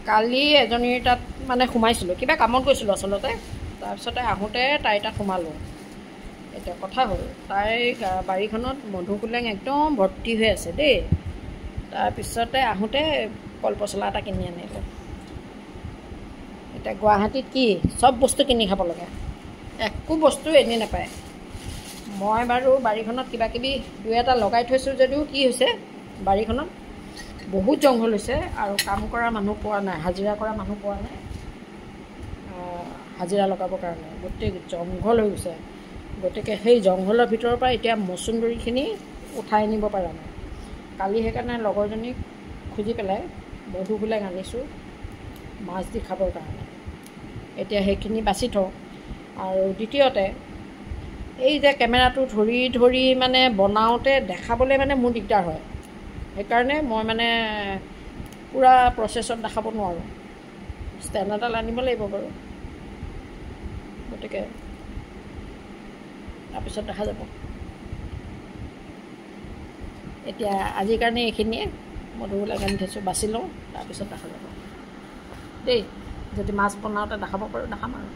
কালি এজনীৰ তাত মানে সোমাইছিলোঁ, কিবা কামত গৈছিলোঁ আচলতে। তাৰপিছতে আহোঁতে তাইৰ তাত সোমালোঁ। এতিয়া কথা হ'ল, তাইৰ বাৰীখনত মধুসোলেং একদম ভৰ্তি হৈ আছে দেই। তাৰপিছতে আহোঁতে কলপচলা এটা কিনি আনিলোঁ। এতিয়া গুৱাহাটীত কি চব বস্তু কিনি খাব লাগে, একো বস্তু এনেই নাপায়। মই বাৰু বাৰীখনত কিবাকিবি দুই এটা লগাই থৈছোঁ যদিও কি হৈছে, বাৰীখনত বহুত জংঘল হৈছে আৰু কাম কৰা মানুহ পোৱা নাই, হাজিৰা কৰা মানুহ পোৱা নাই, হাজিৰা লগাবৰ কাৰণে। গোটেই জংঘল হৈ গৈছে। গতিকে সেই জংঘলৰ ভিতৰৰ পৰা এতিয়া মচুন্দৰীখিনি উঠাই নিব পৰা নাই। কালি সেইকাৰণে লগৰজনীক খুজি পেলাই মধুসোলেং আনিছোঁ মাছ দি খাবৰ কাৰণে। এতিয়া সেইখিনি বাছি থওঁ। আৰু দ্বিতীয়তে এই যে কেমেৰাটো ধৰি ধৰি মানে বনাওঁতে দেখাবলৈ মানে মোৰ দিগদাৰ হয়। সেইকাৰণে মই মানে পূৰা প্ৰচেছত দেখাব নোৱাৰোঁ। ষ্টেণ্ড এডাল আনিব লাগিব বাৰু, গতিকে তাৰপিছত দেখা যাব। এতিয়া আজিৰ কাৰণে এইখিনিয়ে। মধুসোলেং আনি থৈছোঁ, বাছি লওঁ, তাৰপিছত দেখা যাব দেই। যদি মাছ বনাওঁতে দেখাব পাৰোঁ দেখাম আৰু।